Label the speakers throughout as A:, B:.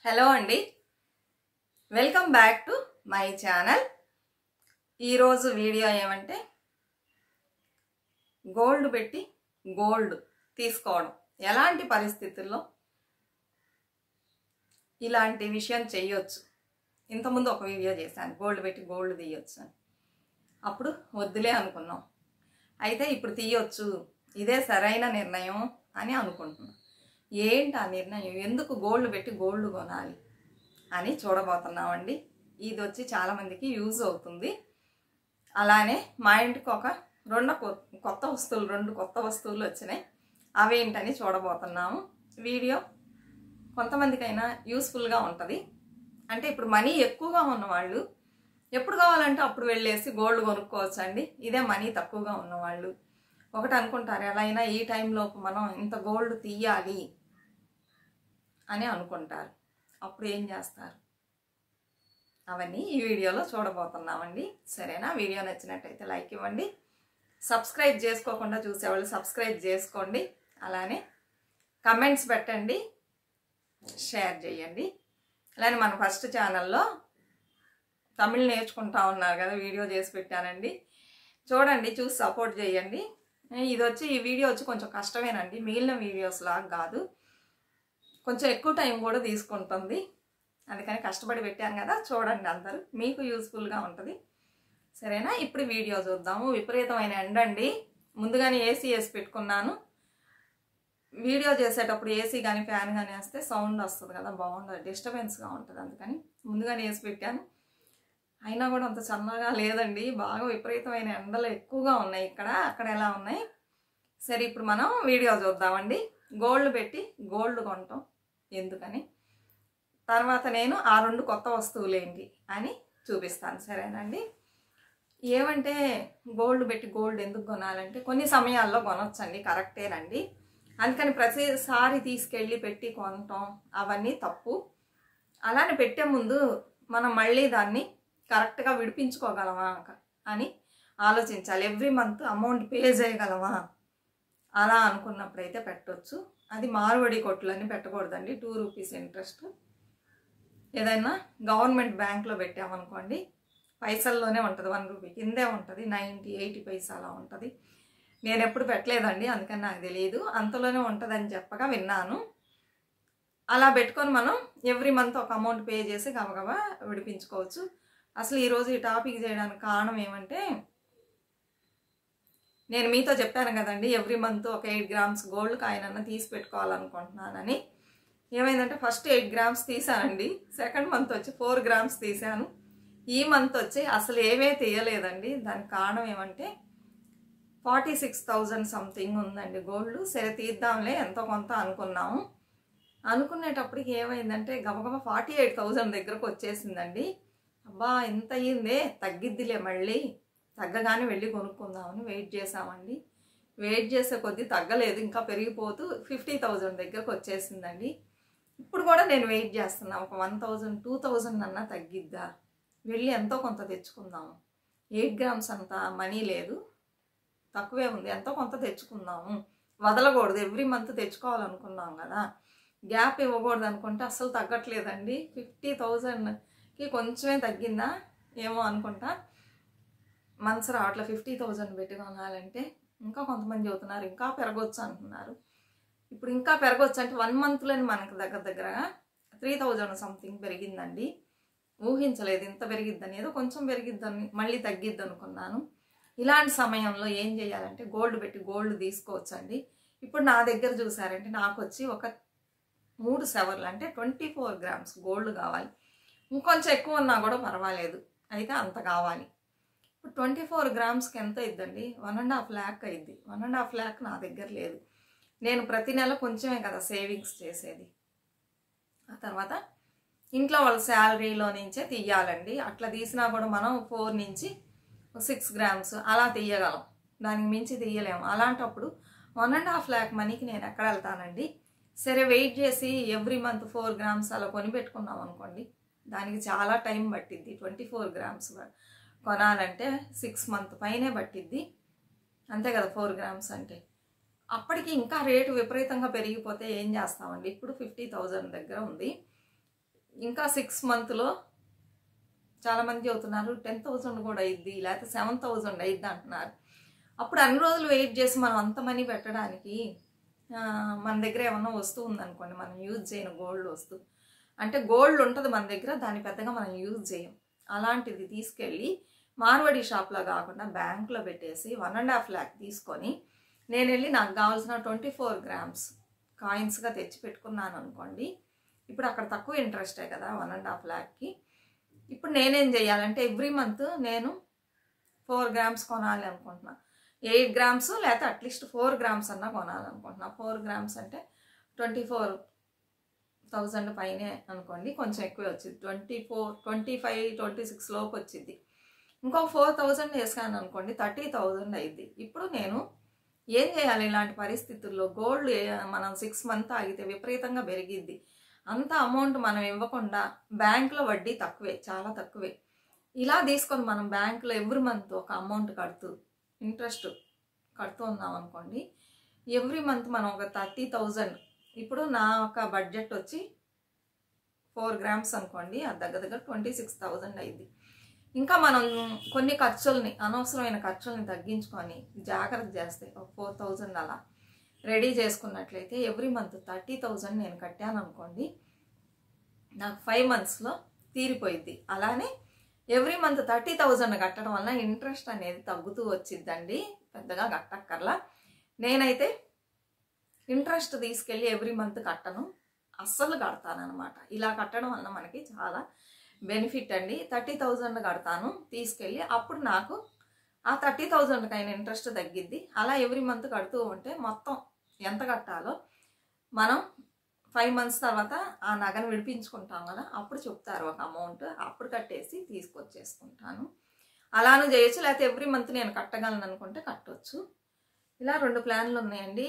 A: Hello అండి, welcome back to my channel. ఈరోజు video ఏమంటే గోల్డ్ పెట్టి గోల్డ్ తీసుకోవడం, ఎలాంటి పరిస్థితుల్లో ఇలాంటి విషయం చేయొచ్చు. ఇంతకుముందు ఒక వీడియో చేశాను, గోల్డ్ పెట్టి గోల్డ్ తీయొచ్చు అని. అప్పుడు వద్దులే అనుకున్నాం. అయితే ఇప్పుడు తీయొచ్చు, ఇదే సరైన నిర్ణయం అని అనుకుంటున్నాం. ఏంటి ఆ నిర్ణయం, ఎందుకు గోల్డ్ పెట్టి గోల్డ్ కొనాలి అని చూడబోతున్నామండి. ఇది వచ్చి చాలామందికి యూజ్ అవుతుంది. అలానే మా ఇంటికి రెండు కొత్త వస్తువులు వచ్చినాయి. అవేంటని చూడబోతున్నాము. వీడియో కొంతమందికైనా యూస్ఫుల్గా ఉంటుంది. అంటే ఇప్పుడు మనీ ఎక్కువగా ఉన్నవాళ్ళు ఎప్పుడు కావాలంటే అప్పుడు వెళ్ళేసి గోల్డ్ కొనుక్కోవచ్చు అండి. ఇదే మనీ తక్కువగా ఉన్నవాళ్ళు ఒకటి అనుకుంటారు, ఎలా అయినా ఈ టైంలోపు మనం ఇంత గోల్డ్ తీయాలి అని అనుకుంటారు. అప్పుడు ఏం చేస్తారు, అవన్నీ ఈ వీడియోలో చూడబోతున్నామండి. సరేనా? వీడియో నచ్చినట్టయితే లైక్ ఇవ్వండి. సబ్స్క్రైబ్ చేసుకోకుండా చూసేవాళ్ళు సబ్స్క్రైబ్ చేసుకోండి. అలానే కమెంట్స్ పెట్టండి, షేర్ చేయండి. అలానే మన ఫస్ట్ ఛానల్లో తమిళ్ నేర్చుకుంటా ఉన్నారు కదా, వీడియో చేసి పెట్టానండి. చూడండి, చూసి సపోర్ట్ చేయండి. ఈ వీడియో వచ్చి కొంచెం కష్టమేనండి, మిగిలిన వీడియోస్ లాగా కాదు. కొంచెం ఎక్కువ టైం కూడా తీసుకుంటుంది. అందుకని కష్టపడి పెట్టాను కదా, చూడండి అందరూ, మీకు యూస్ఫుల్గా ఉంటుంది. సరేనా? ఇప్పుడు వీడియో చూద్దాము. విపరీతమైన ఎండ అండి. ముందుగానే ఏసీ వేసి పెట్టుకున్నాను. వీడియో చేసేటప్పుడు ఏసీ కానీ ఫ్యాన్ కానీ వేస్తే సౌండ్ వస్తుంది కదా, బాగుండదు, డిస్టర్బెన్స్గా ఉంటుంది. అందుకని ముందుగానే వేసి పెట్టాను. అయినా కూడా అంత చల్లగా లేదండి, బాగా విపరీతమైన ఎండలు ఎక్కువగా ఉన్నాయి. అక్కడ ఎలా ఉన్నాయి. సరే, ఇప్పుడు మనం వీడియో చూద్దామండి. గోల్డ్ పెట్టి గోల్డ్ కొనటం ఎందుకని, తర్వాత నేను ఆ రెండు కొత్త వస్తువులు ఏంటి అని చూపిస్తాను. సరేనండి? ఏమంటే గోల్డ్ పెట్టి గోల్డ్ ఎందుకు కొనాలంటే కొన్ని సమయాల్లో కొనొచ్చండి, కరెక్టేనండి. అందుకని ప్రతిసారి తీసుకెళ్ళి పెట్టి కొనటం అవన్నీ తప్పు. అలానే పెట్టే ముందు మనం మళ్ళీ దాన్ని కరెక్ట్గా విడిపించుకోగలమా అని ఆలోచించాలి. ఎవ్రీ మంత్ అమౌంట్ పే చేయగలమా అలా అనుకున్నప్పుడైతే పెట్టవచ్చు. అది మార్వడి కొట్లని పెట్టకూడదండి. 2 rupees interest. ఏదైనా గవర్నమెంట్ బ్యాంక్లో పెట్టామనుకోండి, పైసల్లోనే ఉంటుంది, 1 రూపీ కిందే ఉంటుంది, 90-80 పైసా అలా ఉంటుంది. నేను ఎప్పుడు పెట్టలేదండి, అందుకని నాకు తెలియదు. అంతలోనే ఉంటుందని చెప్పగా విన్నాను. అలా పెట్టుకొని మనం ఎవ్రీ మంత్ ఒక అమౌంట్ పే చేసి గబగబా విడిపించుకోవచ్చు. అసలు ఈరోజు ఈ టాపిక్ చేయడానికి కారణం ఏమంటే, నేను మీతో చెప్పాను కదండి, ఎవ్రీ మంత్ ఒక 8 గ్రామ్స్ గోల్డ్ కాయిన్ అన్న తీసి పెట్టుకోవాలనుకుంటున్నానని. ఏమైందంటే ఫస్ట్ 8 గ్రామ్స్ తీసానండి, సెకండ్ మంత్ వచ్చి 4 గ్రామ్స్ తీసాను. ఈ మంత్ వచ్చి అసలు ఏమీ తీయలేదండి. దానికి కారణం ఏమంటే 46,000 సంథింగ్ ఉందండి గోల్డ్. సరే తీద్దాంలే ఎంతో కొంత అనుకున్నాము. అనుకునేటప్పటికి ఏమైందంటే గబగబా 48,000 దగ్గరకు వచ్చేసిందండి. అబ్బా, ఎంత అయ్యిందే, తగ్గిద్దిలే, మళ్ళీ తగ్గగానే వెళ్ళి కొనుక్కుందామని వెయిట్ చేసామండి. వెయిట్ చేసే కొద్దీ తగ్గలేదు, ఇంకా పెరిగిపోతూ 50,000 దగ్గరకు వచ్చేసిందండి. ఇప్పుడు కూడా నేను వెయిట్ చేస్తున్నా, ఒక 1,000 2,000 అన్నా తగ్గిద్దా, వెళ్ళి ఎంతో కొంత తెచ్చుకుందాము. 8 గ్రామ్స్ అంత మనీ లేదు, తక్కువే ఉంది, ఎంతో కొంత తెచ్చుకుందాము. వదలకూడదు, ఎవ్రీ మంత్ తెచ్చుకోవాలనుకున్నాం కదా, గ్యాప్ ఇవ్వకూడదు అనుకుంటే అస్సలు తగ్గట్లేదండి. 50,000కి కొంచెమే తగ్గిందా ఏమో అనుకుంటా. మంత్స్ రావట్లే 50,000 పెట్టి కొనాలంటే. ఇంకా కొంతమంది చెబుతున్నారు ఇంకా పెరగొచ్చు అంటున్నారు. ఇప్పుడు ఇంకా పెరగొచ్చు అంటే 1 మంత్లోనే మనకు దగ్గరగా 3,000 సంథింగ్ పెరిగిందండి. ఊహించలేదు ఇంత పెరిగిద్దని. ఏదో కొంచెం పెరిగిద్దని, మళ్ళీ తగ్గిద్ది అనుకున్నాను. ఇలాంటి సమయంలో ఏం చేయాలంటే గోల్డ్ పెట్టి గోల్డ్ తీసుకోవచ్చండి. ఇప్పుడు నా దగ్గర చూసారంటే నాకు వచ్చి ఒక 3 సవర్లు అంటే 24 గ్రామ్స్ గోల్డ్ కావాలి. ఇంకొంచెం ఎక్కువ ఉన్నా కూడా పర్వాలేదు, అయితే అంత కావాలి. ఇప్పుడు 24 గ్రామ్స్కి ఎంత అయిద్దండి, 1.5 lakh అయింది. 1.5 lakh నా దగ్గర లేదు. నేను ప్రతి నెల కొంచెమే కదా సేవింగ్స్ చేసేది. ఆ తర్వాత ఇంట్లో వాళ్ళ శాలరీలో నుంచే తీయాలండి. అట్లా తీసినా కూడా మనం 4 నుంచి 6 గ్రామ్స్ అలా తీయగలం, దానికి మించి తీయలేము. అలాంటప్పుడు 1.5 lakh మనీకి నేను ఎక్కడ వెళ్తానండి. సరే, వెయిట్ చేసి ఎవ్రీ మంత్ 4 గ్రామ్స్ అలా కొని పెట్టుకున్నాం అనుకోండి, దానికి చాలా టైం పట్టిద్ది. 24 గ్రామ్స్ కొనాలంటే 6 months పైనే పట్టిద్ది, అంతే కదా 4 గ్రామ్స్ అంటే. అప్పటికి ఇంకా రేటు విపరీతంగా పెరిగిపోతే ఏం చేస్తామండి. ఇప్పుడు 50,000 దగ్గర ఉంది. ఇంకా 6 మంత్లో చాలామంది చెబుతున్నారు 10,000 కూడా అయ్యిద్ది, లేకపోతే 7,000 అయ్యిద్ది అంటున్నారు. అప్పుడు అన్ని రోజులు వెయిట్ చేసి మనం అంత మనీ పెట్టడానికి మన దగ్గర ఏమన్నా వస్తువు ఉందనుకోండి, మనం యూజ్ చేయని గోల్డ్ వస్తువు, అంటే గోల్డ్ ఉంటుంది మన దగ్గర, దాన్ని పెద్దగా మనం యూజ్ చేయం. అలాంటిది తీసుకెళ్ళి మార్వాడి షాప్లో కాకుండా బ్యాంకులో పెట్టేసి 1.5 lakh తీసుకొని నేను వెళ్ళి నాకు కావాల్సిన 24 grams కాయిన్స్గా తెచ్చి పెట్టుకున్నాను అనుకోండి. ఇప్పుడు అక్కడ తక్కువ ఇంట్రెస్టే కదా 1.5 lakh. ఇప్పుడు నేనేం చేయాలంటే ఎవ్రీ మంత్ నేను 4 grams కొనాలి అనుకుంటున్నా. 8 grams లేకపోతే అట్లీస్ట్ 4 grams అన్నా కొనాలనుకుంటున్నా. 4 grams అంటే 24,000 పైనే అనుకోండి, కొంచెం ఎక్కువే వచ్చింది, 24, 25, 26 లోపు వచ్చింది. ఇంకో 4,000 వేసాను అనుకోండి, 30,000 అయింది. ఇప్పుడు నేను ఏం చేయాలి ఇలాంటి పరిస్థితుల్లో? గోల్డ్ మనం 6 months ఆగితే విపరీతంగా పెరిగిద్ది. అంత అమౌంట్ మనం ఇవ్వకుండా బ్యాంకులో వడ్డీ తక్కువే, చాలా తక్కువే. ఇలా తీసుకొని మనం బ్యాంకులో ఎవ్రీ మంత్ ఒక అమౌంట్ కడుతూ ఇంట్రెస్ట్ కడుతూ ఉన్నాం అనుకోండి, ఎవ్రీ మంత్ మనం ఒక 30,000. ఇప్పుడు నా ఒక బడ్జెట్ వచ్చి 4 grams అనుకోండి, అది దగ్గర 26,000 అయింది. ఇంకా మనం కొన్ని ఖర్చుల్ని, అనవసరమైన ఖర్చుల్ని తగ్గించుకొని జాగ్రత్త చేస్తే ఒక 4,000 అలా రెడీ చేసుకున్నట్లయితే ఎవ్రీ మంత్ 30,000 నేను కట్టాను అనుకోండి, నాకు 5 monthsలో తీరిపోయిద్ది. అలానే ఎవ్రీ మంత్ 30,000 కట్టడం వల్ల ఇంట్రెస్ట్ అనేది తగ్గుతూ వచ్చిద్దండి, పెద్దగా కట్టక్కర్లా. నేనైతే ఇంట్రెస్ట్ తీసుకెళ్ళి ఎవ్రీ మంత్ కట్టను, అస్సలు కడతానమాట. ఇలా కట్టడం వల్ల మనకి చాలా బెనిఫిట్ అండి. 30,000 కడతాను తీసుకెళ్ళి, అప్పుడు నాకు ఆ 30,000 అయిన ఇంట్రెస్ట్ తగ్గిద్ది. అలా ఎవ్రీ మంత్ కడుతూ ఉంటే మొత్తం ఎంత కట్టాలో మనం 5 months తర్వాత ఆ నగను విడిపించుకుంటాం కదా, అప్పుడు చెప్తారు ఒక అమౌంట్, అప్పుడు కట్టేసి తీసుకొచ్చేసుకుంటాను. అలానే చేయొచ్చు, లేకపోతే ఎవ్రీ మంత్ నేను కట్టగలను అనుకుంటే కట్టవచ్చు. ఇలా 2 ప్లాన్లు ఉన్నాయండి.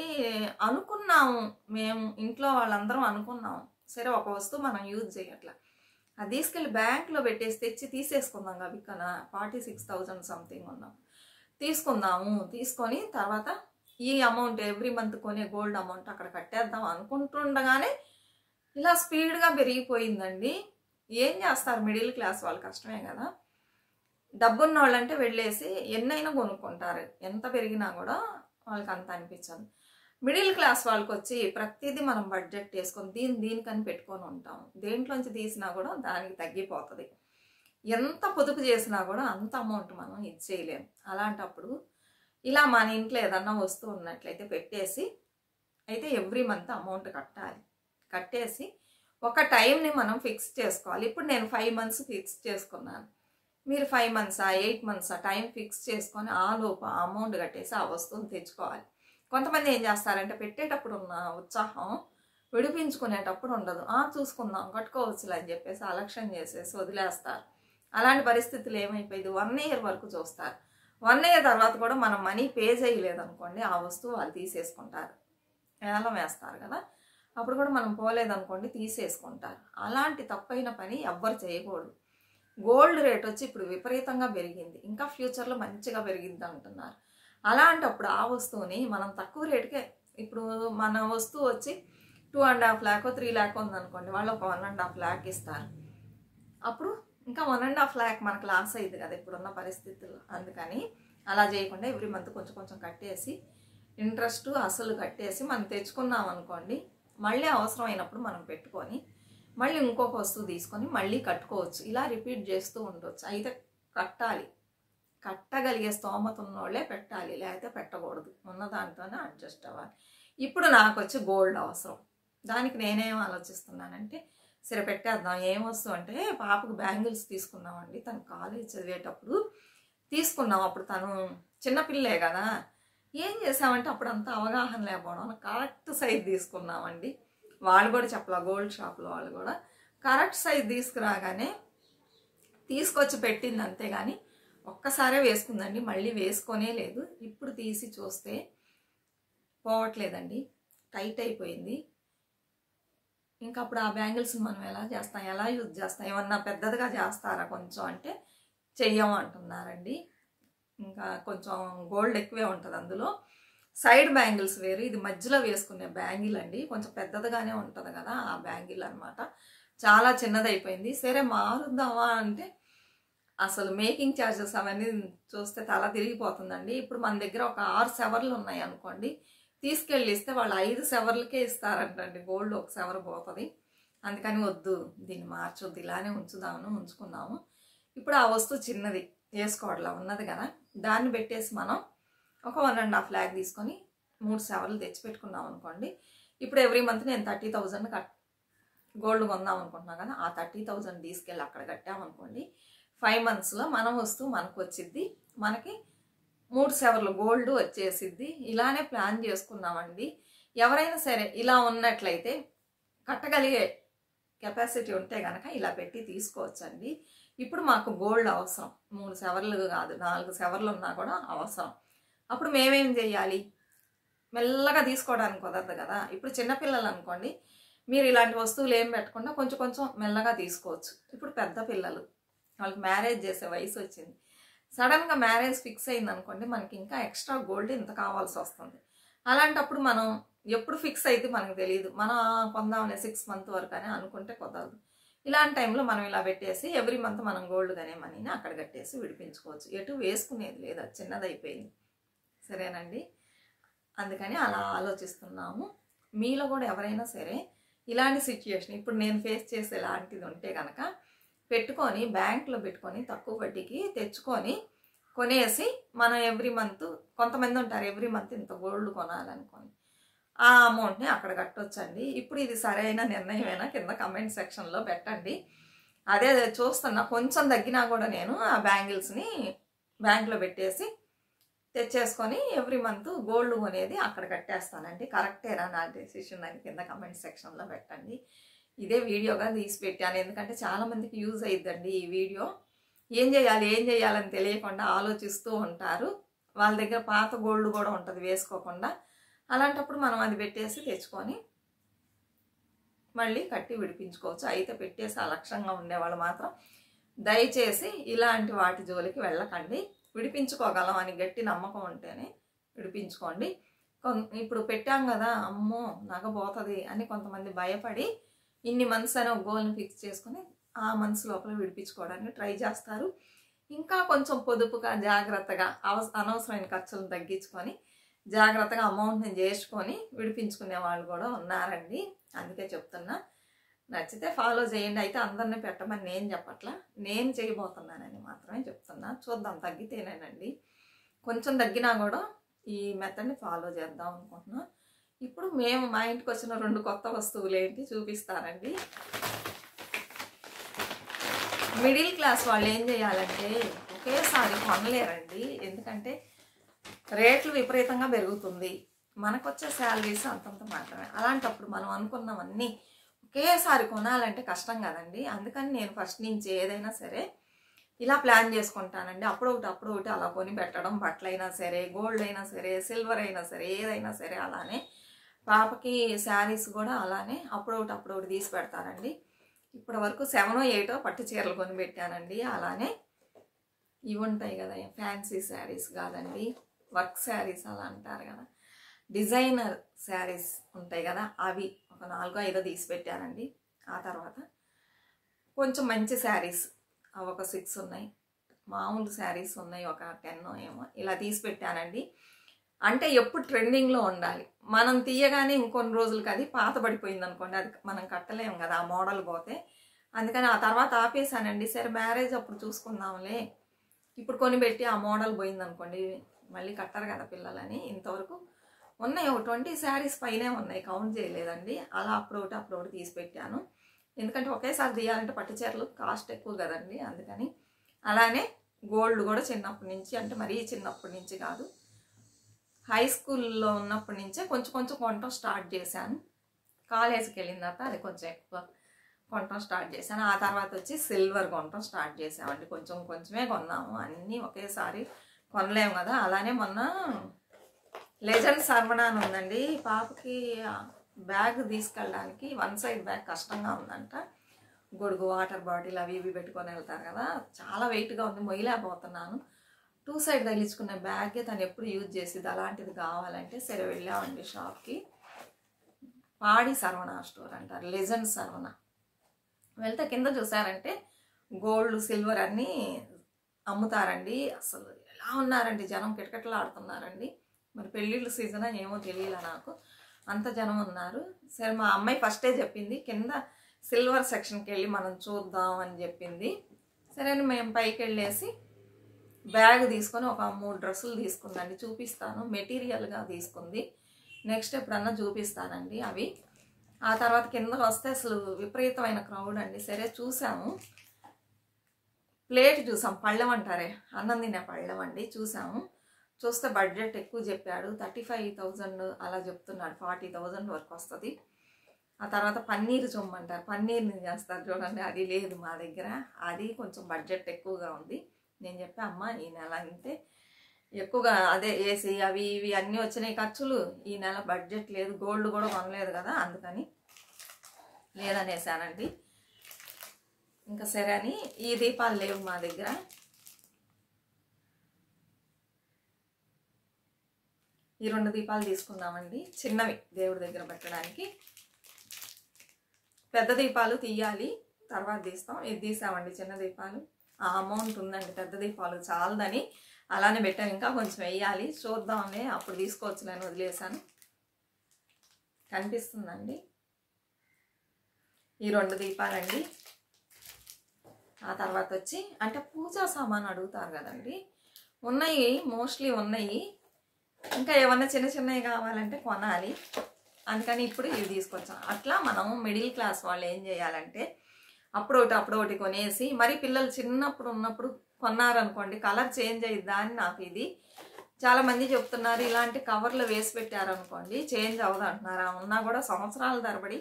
A: అనుకున్నాము మేము ఇంట్లో వాళ్ళందరం అనుకున్నాము, సరే ఒక వస్తువు మనం యూజ్ చేయట్లా, అది తీసుకెళ్ళి బ్యాంకులో పెట్టేసి తెచ్చి తీసేసుకుందాం అవి కన్నా 46,000 సంథింగ్ ఉన్నాం, తీసుకుందాము. తీసుకొని తర్వాత ఈ అమౌంట్ ఎవ్రీ మంత్ కొనే గోల్డ్ అమౌంట్ అక్కడ కట్టేద్దాం అనుకుంటుండగానే ఇలా స్పీడ్గా పెరిగిపోయిందండి. ఏం చేస్తారు మిడిల్ క్లాస్ వాళ్ళు? కష్టమే కదా. డబ్బున్న వాళ్ళంటే వెళ్ళేసి ఎన్నైనా కొనుక్కుంటారు, ఎంత పెరిగినా కూడా వాళ్ళకి అంత అనిపించదు. మిడిల్ క్లాస్ వాళ్ళకి వచ్చి ప్రతిదీ మనం బడ్జెట్ వేసుకొని దీనికని పెట్టుకొని ఉంటాము, దేంట్లోంచి తీసినా కూడా దానికి తగ్గిపోతుంది. ఎంత పొదుపు చేసినా కూడా అంత అమౌంట్ మనం ఇచ్చేయలేము. అలాంటప్పుడు ఇలా మన ఇంట్లో ఏదన్నా వస్తువు ఉన్నట్లయితే పెట్టేసి అయితే ఎవ్రీ మంత్ అమౌంట్ కట్టాలి. కట్టేసి ఒక టైంని మనం ఫిక్స్ చేసుకోవాలి. ఇప్పుడు నేను 5 months ఫిక్స్ చేసుకున్నాను, మీరు 5 months 8 months టైం ఫిక్స్ చేసుకొని ఆ లోపు అమౌంట్ కట్టేసి ఆ వస్తువుని తెచ్చుకోవాలి. కొంతమంది ఏం చేస్తారంటే పెట్టేటప్పుడు ఉన్న ఉత్సాహం విడిపించుకునేటప్పుడు ఉండదు. చూసుకుందాం కట్టుకోవచ్చులే అని చెప్పేసి అలక్ష్యం చేసేసి వదిలేస్తారు. అలాంటి పరిస్థితులు ఏమైపోయింది, 1 year వరకు చూస్తారు. 1 year తర్వాత కూడా మనం మనీ పే చేయలేదనుకోండి, ఆ వస్తువు వాళ్ళు తీసేసుకుంటారు, ఏలం వేస్తారు కదా, అప్పుడు కూడా మనం పోలేదనుకోండి తీసేసుకుంటారు. అలాంటి తప్పైన పని ఎవ్వరు చేయకూడదు. గోల్డ్ రేట్ వచ్చి ఇప్పుడు విపరీతంగా పెరిగింది, ఇంకా ఫ్యూచర్లో మంచిగా పెరిగిద్ది అంటున్నారు. అలాంటప్పుడు ఆ వస్తువుని మనం తక్కువ రేటుకే, ఇప్పుడు మన వస్తువు వచ్చి 2.5 lakh 3 lakh ఉందనుకోండి, వాళ్ళు ఒక 1.5 lakh ఇస్తారు. అప్పుడు ఇంకా 1.5 lakh మనకు లాస్ అయ్యింది కదా ఇప్పుడున్న పరిస్థితుల్లో. అందుకని అలా చేయకుండా ఎవ్రీ మంత్ కొంచెం కొంచెం కట్టేసి ఇంట్రెస్ట్ అసలు కట్టేసి మనం తెచ్చుకున్నాం అనుకోండి, మళ్ళీ అవసరం అయినప్పుడు మనం పెట్టుకొని మళ్ళీ ఇంకొక వస్తువు తీసుకొని మళ్ళీ కట్టుకోవచ్చు. ఇలా రిపీట్ చేస్తూ ఉండవచ్చు. అయితే కట్టాలి, కట్టగలిగే స్తోమత ఉన్నోళ్ళే పెట్టాలి, లేకపోతే పెట్టకూడదు. ఉన్న దాంట్లోనే అడ్జస్ట్ అవ్వాలి. ఇప్పుడు నాకు వచ్చి గోల్డ్ అవసరం, దానికి నేనేం ఆలోచిస్తున్నానంటే సరే పెట్టేద్దాం. ఏం వస్తువు అంటే పాపకు బ్యాంగిల్స్ తీసుకున్నామండి, తను కాలేజ్ చదివేటప్పుడు తీసుకున్నాం. అప్పుడు తను చిన్నపిల్లే కదా, ఏం చేసామంటే అప్పుడు అంత అవగాహన లేకపోవడం కరెక్ట్ సైజ్ తీసుకున్నామండి. వాళ్ళు కూడా చెప్పలా, గోల్డ్ షాప్లో వాళ్ళు కూడా కరెక్ట్ సైజ్ తీసుకురాగానే తీసుకొచ్చి పెట్టింది, అంతేగాని ఒక్కసారే వేసుకుందండి, మళ్ళీ వేసుకొనే లేదు. ఇప్పుడు తీసి చూస్తే పోవట్లేదండి, టైట్ అయిపోయింది. ఇంకా అప్పుడు ఆ బ్యాంగిల్స్ మనం ఎలా చేస్తాం, ఎలా యూజ్ చేస్తాం, ఏమన్నా పెద్దదిగా చేస్తారా కొంచెం అంటే చెయ్యము అంటున్నారండి. ఇంకా కొంచెం గోల్డ్ ఎక్కువే ఉంటుంది అందులో. సైడ్ బ్యాంగిల్స్ వేరు, ఇది మధ్యలో వేసుకునే బ్యాంగిల్ అండి, కొంచెం పెద్దదిగానే ఉంటుంది కదా ఆ బ్యాంగిల్ అనమాట. చాలా చిన్నదైపోయింది. సరే మారుద్దామా అంటే అసలు మేకింగ్ ఛార్జెస్ అవన్నీ చూస్తే తల తిరిగిపోతుందండి. ఇప్పుడు మన దగ్గర ఒక 6 సెవర్లు ఉన్నాయి అనుకోండి, తీసుకెళ్ళి ఇస్తే వాళ్ళు 5 సెవర్లకే ఇస్తారంటండి. గోల్డ్ ఒక సెవర్ పోతుంది. అందుకని వద్దు, దీన్ని మార్చొద్దు, ఇలానే ఉంచుకుందాము. ఇప్పుడు ఆ వస్తువు చిన్నది వేసుకోవడంలా ఉన్నది కదా, దాన్ని పెట్టేసి మనం ఒక 1.5 లాక్ తీసుకొని 3 సెవర్లు తెచ్చిపెట్టుకున్నాం అనుకోండి. ఇప్పుడు ఎవ్రీ మంత్ నేను 30,000 గోల్డ్ కొందాం అనుకుంటున్నాను కదా, ఆ 30,000 తీసుకెళ్ళి అక్కడ కట్టామనుకోండి, 5 monthsలో మన వస్తువు మనకు వచ్చిద్ది, మనకి 3 సెవర్లు గోల్డ్ వచ్చేసిద్ది. ఇలానే ప్లాన్ చేసుకున్నామండి. ఎవరైనా సరే ఇలా ఉన్నట్లయితే, కట్టగలిగే కెపాసిటీ ఉంటే కనుక ఇలా పెట్టి తీసుకోవచ్చండి. ఇప్పుడు మాకు గోల్డ్ అవసరం, 3 సెవర్లు కాదు 4 సెవర్లు ఉన్నా కూడా అవసరం. అప్పుడు మేమేం చేయాలి? మెల్లగా తీసుకోవడానికి కుదరదు కదా. ఇప్పుడు చిన్నపిల్లలు అనుకోండి, మీరు ఇలాంటి వస్తువులు ఏం పెట్టకుండా కొంచెం కొంచెం మెల్లగా తీసుకోవచ్చు. ఇప్పుడు పెద్ద పిల్లలు, వాళ్ళకి మ్యారేజ్ చేసే వయసు వచ్చింది, సడన్గా మ్యారేజ్ ఫిక్స్ అయింది అనుకోండి, మనకి ఇంకా ఎక్స్ట్రా గోల్డ్ ఇంత కావాల్సి వస్తుంది. అలాంటప్పుడు మనం ఎప్పుడు ఫిక్స్ అయితే మనకు తెలియదు. మనం కొందామనే 6 months వరకు అని అనుకుంటే కుదరదు. ఇలాంటి టైంలో మనం ఇలా పెట్టేసి ఎవ్రీ మంత్ మనం గోల్డ్ అనే మనీని అక్కడ కట్టేసి విడిపించుకోవచ్చు. ఎటు వేసుకునేది లేదు, అది చిన్నదైపోయింది. సరేనండి, అందుకని అలా ఆలోచిస్తున్నాము. మీలో కూడా ఎవరైనా సరే ఇలాంటి సిచ్యుయేషన్ ఇప్పుడు నేను ఫేస్ చేసే లాంటిది ఉంటే కనుక పెట్టుకొని బ్యాంక్లో పెట్టుకొని తక్కువ వడ్డీకి తెచ్చుకొని కొనేసి మనం ఎవ్రీ మంత్, కొంతమంది ఉంటారు ఎవ్రీ మంత్ ఇంత గోల్డ్ కొనాలనుకోని, ఆ అమౌంట్ని అక్కడ కట్టొచ్చండి. ఇప్పుడు ఇది సరైన నిర్ణయమేనా కింద కమెంట్ సెక్షన్లో పెట్టండి. అదే చూస్తున్నా, కొంచెం తగ్గినా కూడా నేను ఆ బ్యాంగిల్స్ని బ్యాంక్లో పెట్టేసి తెచ్చేసుకొని ఎవ్రీ మంత్ గోల్డ్ కొనేది అక్కడ కట్టేస్తానండి. కరెక్టేనా నా డెసిషన్ అని కింద కమెంట్ సెక్షన్లో పెట్టండి. ఇదే వీడియోగా తీసి పెట్టాను, ఎందుకంటే చాలామందికి యూజ్ అయ్యిద్దండి ఈ వీడియో. ఏం చేయాలని తెలియకుండా ఆలోచిస్తూ ఉంటారు. వాళ్ళ దగ్గర పాత గోల్డ్ కూడా ఉంటుంది వేసుకోకుండా. అలాంటప్పుడు మనం అది పెట్టేసి తెచ్చుకొని మళ్ళీ కట్టి విడిపించుకోవచ్చు. అయితే పెట్టేసి అలక్ష్యంగా ఉండేవాళ్ళు మాత్రం దయచేసి ఇలాంటి వాటి జోలికి వెళ్ళకండి. విడిపించుకోగలం అని గట్టి నమ్మకం ఉంటేనే విడిపించుకోండి. ఇప్పుడు పెట్టాం కదా, అమ్మో నగ పోతుంది అని కొంతమంది భయపడి ఇన్ని మంత్స్ అని ఒక గోల్ని ఫిక్స్ చేసుకొని ఆ మంత్స్ లోపల విడిపించుకోవడానికి ట్రై చేస్తారు. ఇంకా కొంచెం పొదుపుగా జాగ్రత్తగా అనవసరమైన ఖర్చులను తగ్గించుకొని జాగ్రత్తగా అమౌంట్ని చేసుకొని విడిపించుకునే వాళ్ళు కూడా ఉన్నారండి. అందుకే చెప్తున్నా, నచ్చితే ఫాలో చేయండి. అయితే అందరినీ పెట్టమని నేను చెప్పట్లా, నేను చేయబోతున్నానని మాత్రమే చెప్తున్నా. చూద్దాం, తగ్గితేనేనండి. కొంచెం తగ్గినా కూడా ఈ మెథడ్ని ఫాలో చేద్దాం అనుకుంటున్నా. ఇప్పుడు మేము మా ఇంటికి వచ్చిన 2 కొత్త వస్తువులు ఏంటి చూపిస్తానండి. మిడిల్ క్లాస్ వాళ్ళు ఏం చేయాలంటే ఒకేసారి కొనలేరండి, ఎందుకంటే రేట్లు విపరీతంగా పెరుగుతుంది. మనకు వచ్చే శాలరీస్ అంతంత మాత్రమే. అలాంటప్పుడు మనం అనుకున్నవన్నీ ఒకేసారి కొనాలంటే కష్టం కదండి. అందుకని నేను ఫస్ట్ నుంచి ఏదైనా సరే ఇలా ప్లాన్ చేసుకుంటానండి. అప్పుడొకటి అలా కొని పెట్టడం, బట్టలైనా సరే, గోల్డ్ అయినా సరే, సిల్వర్ అయినా సరే, ఏదైనా సరే అలానే. పాపకి శారీస్ కూడా అలానే అప్పుడొకటి తీసి పెడతానండి. ఇప్పటి వరకు 7 or 8 పట్టు చీరలు కొని పెట్టానండి. అలానే ఇవి ఉంటాయి కదా, ఫ్యాన్సీ శారీస్ కాదండి, వర్క్ శారీస్ అలా అంటారు కదా, డిజైనర్ శారీస్ ఉంటాయి కదా, అవి ఒక 4 or 5 తీసి పెట్టానండి. ఆ తర్వాత కొంచెం మంచి శారీస్ అవి ఒక 6 ఉన్నాయి, మామూలు శారీస్ ఉన్నాయి ఒక 10 ఏమో, ఇలా తీసి పెట్టానండి. అంటే ఎప్పుడు ట్రెండింగ్లో ఉండాలి. మనం తీయగానే ఇంకొన్ని రోజులకి అది పాత పడిపోయింది అనుకోండి, అది మనం కట్టలేము కదా ఆ మోడల్ పోతే. అందుకని ఆ తర్వాత ఆపేసానండి. సరే మ్యారేజ్ అప్పుడు చూసుకుందాంలే, ఇప్పుడు కొని పెట్టి ఆ మోడల్ పోయింది అనుకోండి మళ్ళీ కట్టరు కదా పిల్లలని. ఇంతవరకు ఉన్నాయి ఒక 20 శారీస్ పైనే ఉన్నాయి, కౌంట్ చేయలేదండి. అలా అప్పుడొకటి తీసి పెట్టాను. ఎందుకంటే ఒకేసారి తీయాలంటే పట్టు చీరలు కాస్ట్ ఎక్కువ కదండి, అందుకని. అలానే గోల్డ్ కూడా చిన్నప్పటి నుంచి, అంటే మరీ చిన్నప్పటి నుంచి కాదు, హై స్కూల్లో ఉన్నప్పటి నుంచే కొంచెం కొనటం స్టార్ట్ చేశాను. కాలేజీకి వెళ్ళిన తర్వాత అది కొంచెం ఎక్కువ కొనటం స్టార్ట్ చేశాను. ఆ తర్వాత వచ్చి సిల్వర్ కొనటం స్టార్ట్ చేసామండి. కొంచెమే కొన్నాము, అన్నీ ఒకేసారి కొనలేము కదా. అలానే మొన్న లెజెండ్ సర్వనాన్ ఉందండి, పాపకి బ్యాగ్ తీసుకెళ్ళడానికి 1 side బ్యాగ్ కష్టంగా ఉందంట. గొడుగు, వాటర్ బాటిల్ అవి ఇవి పెట్టుకొని వెళ్తారు కదా, చాలా వెయిట్గా ఉంది, మొయ్యలేకపోతున్నాను. 2 side తగిలించుకునే బ్యాగే తను ఎప్పుడు యూజ్ చేసేది. అలాంటిది కావాలంటే సరే వెళ్ళామండి షాప్కి. పాడి సర్వనా స్టోర్ అంటారు, లెజెండ్ సర్వనా. వెళ్తే కింద చూసారంటే గోల్డ్ సిల్వర్ అన్నీ అమ్ముతారండి. అసలు ఎలా ఉన్నారండి జనం, కిటకిటలాడుతున్నారండి. మరి పెళ్ళిళ్ళ సీజన్ అని ఏమో తెలియలే నాకు, అంత జనం ఉన్నారు. సరే మా అమ్మాయి ఫస్టే చెప్పింది కింద సిల్వర్ సెక్షన్కి వెళ్ళి మనం చూద్దాం అని చెప్పింది. సరే అని మేము పైకి వెళ్ళేసి బ్యాగ్ తీసుకొని ఒక 3 డ్రెస్సులు తీసుకుందండి. చూపిస్తాను, మెటీరియల్గా తీసుకుంది. నెక్స్ట్ ఎప్పుడన్నా చూపిస్తానండి అవి. ఆ తర్వాత కిందకు వస్తే అసలు విపరీతమైన క్రౌడ్ అండి. సరే చూసాము, ప్లేట్ చూసాం, పళ్ళెం అంటారే, అన్నం తినే పళ్ళెం అండి. చూస్తే బడ్జెట్ ఎక్కువ చెప్పాడు, 35,000 అలా చెప్తున్నాడు. 40,000 వరకు వస్తుంది. ఆ తర్వాత పన్నీర్ చొమ్మంటారు, పన్నీర్ని చేస్తారు చూడండి, అది లేదు మా దగ్గర. అది కొంచెం బడ్జెట్ ఎక్కువగా ఉంది. నేను చెప్పా అమ్మ ఈ నెల అంతే ఎక్కువగా అదే ఏసీ అవి ఇవి అన్నీ వచ్చినాయి ఖర్చులు, ఈ నెల బడ్జెట్ లేదు, గోల్డ్ కూడా కొనలేదు కదా అందుకని లేదనేసానండి. ఇంకా సరే అని ఈ దీపాలు లేవు మా దగ్గర. ఈ 2 దీపాలు తీసుకున్నామండి, చిన్నవి దేవుడి దగ్గర పెట్టడానికి. పెద్ద దీపాలు తీయాలి, తర్వాత తీస్తాం. ఇది తీసామండి చిన్న దీపాలు. ఆ అమౌంట్ ఉందండి, పెద్ద దీపాలు చాలదని అలానే పెట్టాను. ఇంకా కొంచెం వేయాలి, చూద్దాంలే అప్పుడు తీసుకోవచ్చు నేను వదిలేసాను. కనిపిస్తుందండి ఈ 2 దీపాలండి. ఆ తర్వాత వచ్చి అంటే పూజా సామాన్ అడుగుతారు కదండి, ఉన్నాయి మోస్ట్లీ ఉన్నాయి. ఇంకా ఏమన్నా చిన్న చిన్నవి కావాలంటే కొనాలి, అందుకని ఇప్పుడు ఇవి తీసుకొచ్చాం. అట్లా మనం మిడిల్ క్లాస్ వాళ్ళు ఏం చేయాలంటే అప్పుడొకటి కొనేసి, మరి పిల్లలు చిన్నప్పుడు ఉన్నప్పుడు కొన్నారనుకోండి కలర్ చేంజ్ అయ్యిద్దా అని నాకు ఇది. చాలామంది చెప్తున్నారు ఇలాంటి కవర్లు వేసి పెట్టారనుకోండి చేంజ్ అవ్వదు అంటున్నారు. ఉన్నా కూడా సంవత్సరాల తరబడి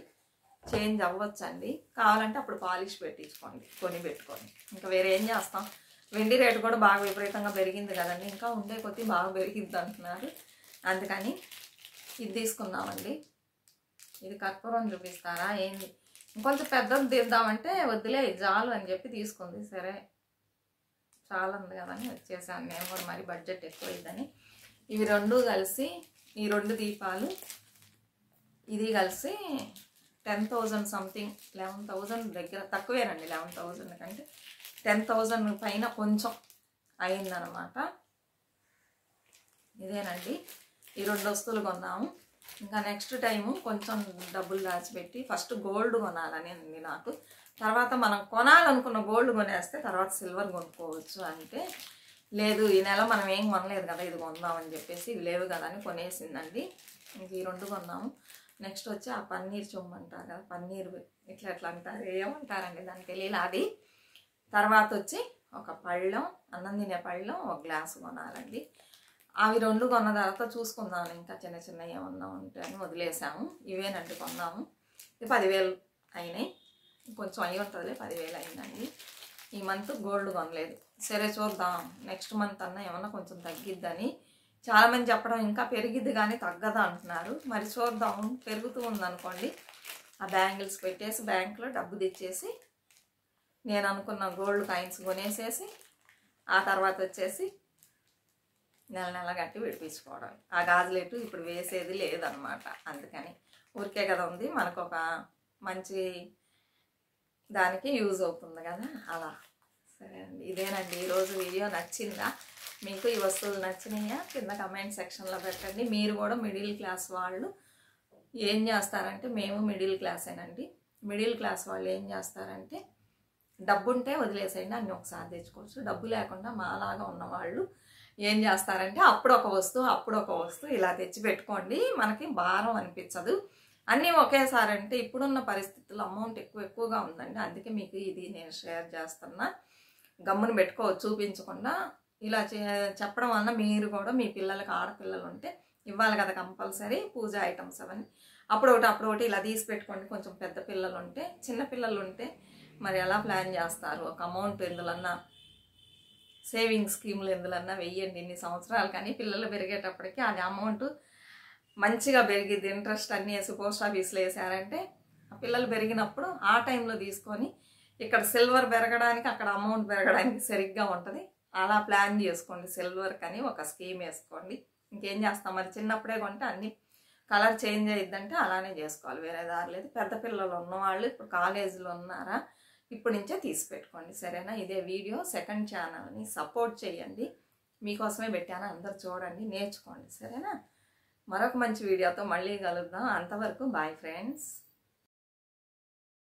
A: చేంజ్ అవ్వచ్చండి. కావాలంటే అప్పుడు పాలిష్ పెట్టించుకోండి, కొని పెట్టుకోండి. ఇంకా వేరే ఏం చేస్తాం, వెండి రేటు కూడా బాగా విపరీతంగా పెరిగింది కదండి, ఇంకా ఉండే కొద్దీ బాగా పెరిగిద్ది అంటున్నారు. అందుకని ఇది తీసుకున్నామండి. ఇది కర్పూరం చూపిస్తారా ఏంది, ఇంకొంచెం పెద్దది తీద్దామంటే వద్దులే చాలు అని చెప్పి తీసుకుంది. సరే చాలా ఉంది కదని వచ్చేసాను నేను కూడా, మరి బడ్జెట్ ఎక్కువ ఇద్దని. ఇవి 2 కలిసి, ఈ 2 దీపాలు ఇది కలిసి 10,000 సంథింగ్, 11,000 దగ్గర, తక్కువేనండి 11,000 కంటే 10,000 పైన కొంచెం అయిందనమాట. ఇదేనండి ఈ 2 వస్తువులు కొన్నాము. ఇంకా నెక్స్ట్ టైము కొంచెం డబ్బులు దాచిపెట్టి ఫస్ట్ గోల్డ్ కొనాలని ఉంది నాకు. తర్వాత మనం కొనాలనుకున్న గోల్డ్ కొనేస్తే తర్వాత సిల్వర్ కొనుక్కోవచ్చు. అంటే లేదు ఈ నెల మనం ఏం కొనలేదు కదా, ఇది కొందామని చెప్పేసి ఇవి లేవు కదా అని కొనేసిందండి. ఇంక ఈ 2 కొన్నాము. నెక్స్ట్ వచ్చి ఆ పన్నీర్ చొమ్మంటారు కదా, పన్నీర్ ఇట్లా అంటారు, ఏమంటారండి దానికి తెలియదు అది. తర్వాత వచ్చి ఒక పళ్ళెం, అన్నం తినే పళ్ళెం, ఒక గ్లాసు కొనాలండి. అవి 2 కొన్న తర్వాత చూసుకుందాం ఇంకా చిన్న చిన్న ఏమన్నా ఉంటే అని వదిలేసాము. ఇవేనండి కొన్నాము. ఇది 10,000 అయినాయి, కొంచెం అయ్యి ఉంటుందిలే, 10,000 అయిందండి. ఈ మంత్ గోల్డ్ కొనలేదు. సరే చూద్దాం నెక్స్ట్ మంత్ అన్నా ఏమన్నా కొంచెం తగ్గిద్దని చాలామంది చెప్పడం, ఇంకా పెరిగిద్ది కానీ తగ్గదు అంటున్నారు. మరి చూద్దాం, పెరుగుతూ ఉందనుకోండి ఆ బ్యాంగిల్స్ పెట్టేసి బ్యాంకులో డబ్బు తెచ్చేసి నేను అనుకున్న గోల్డ్ కాయిన్స్ కొనేసేసి ఆ తర్వాత వచ్చేసి నెల కట్టి విడిపించుకోవడం. ఆ గాజులెట్టు ఇప్పుడు వేసేది లేదనమాట. అందుకని ఊరికే కదా ఉంది, మనకు ఒక మంచి దానికి యూజ్ అవుతుంది కదా అలా. సరే అండి, ఇదేనండి ఈరోజు వీడియో. నచ్చిందా మీకు? ఈ వస్తువులు నచ్చినాయా? కింద కమెంట్ సెక్షన్లో పెట్టండి. మీరు కూడా మిడిల్ క్లాస్ వాళ్ళు ఏం చేస్తారంటే, మేము మిడిల్ క్లాసేనండి. మిడిల్ క్లాస్ వాళ్ళు ఏం చేస్తారంటే డబ్బు ఉంటే వదిలేసేయండి, అన్నీ ఒకసారి తెచ్చుకోవచ్చు. డబ్బు లేకుండా మాలాగా ఉన్నవాళ్ళు ఏం చేస్తారంటే అప్పుడు ఒక వస్తువు ఇలా తెచ్చి పెట్టుకోండి, మనకి భారం అనిపించదు. అన్నీ ఒకేసారి అంటే ఇప్పుడున్న పరిస్థితుల్లో అమౌంట్ ఎక్కువగా ఉందండి. అందుకే మీకు ఇది నేను షేర్ చేస్తున్నా. గమ్మును పెట్టుకోవచ్చు చూపించకుండా. ఇలా చెప్పడం వల్ల మీరు కూడా మీ పిల్లలకి, ఆడపిల్లలు ఉంటే ఇవ్వాలి కదా కంపల్సరీ పూజ ఐటమ్స్ అవన్నీ. అప్పుడొకటి ఇలా తీసి పెట్టుకోండి. కొంచెం పెద్ద పిల్లలు ఉంటే, చిన్న పిల్లలు ఉంటే మరి ఎలా ప్లాన్ చేస్తారు? ఒక అమౌంట్ ఎందులన్నా సేవింగ్ స్కీమ్లు ఎందులన్నా వెయ్యండి ఇన్ని సంవత్సరాలు. కానీ పిల్లలు పెరిగేటప్పటికి అది అమౌంట్ మంచిగా పెరిగిద్ది. ఇంట్రెస్ట్ అన్నీ వేసి పోస్ట్ ఆఫీస్లో వేసారంటే ఆ పిల్లలు పెరిగినప్పుడు ఆ టైంలో తీసుకొని ఇక్కడ సిల్వర్ పెరగడానికి, అక్కడ అమౌంట్ పెరగడానికి సరిగ్గా ఉంటుంది. అలా ప్లాన్ చేసుకోండి. సిల్వర్ కానీ ఒక స్కీమ్ వేసుకోండి. ఇంకేం చేస్తాం, మరి చిన్నప్పుడే కొంటే అన్ని కలర్ చేంజ్ అయ్యిద్దంటే అలానే చేసుకోవాలి, వేరే దారి లేదు. పెద్ద పిల్లలు ఉన్నవాళ్ళు ఇప్పుడు కాలేజీలో ఉన్నారా, ఇప్పటి నుంచే తీసి పెట్టుకోండి, సరేనా? ఇదే వీడియో సెకండ్ ఛానల్ని సపోర్ట్ చేయండి, మీకోసమే పెట్టాను, అందరు చూడండి, నేర్చుకోండి, సరేనా? మరొక మంచి వీడియోతో మళ్ళీ కలుద్దాం. అంతవరకు బాయ్ ఫ్రెండ్స్.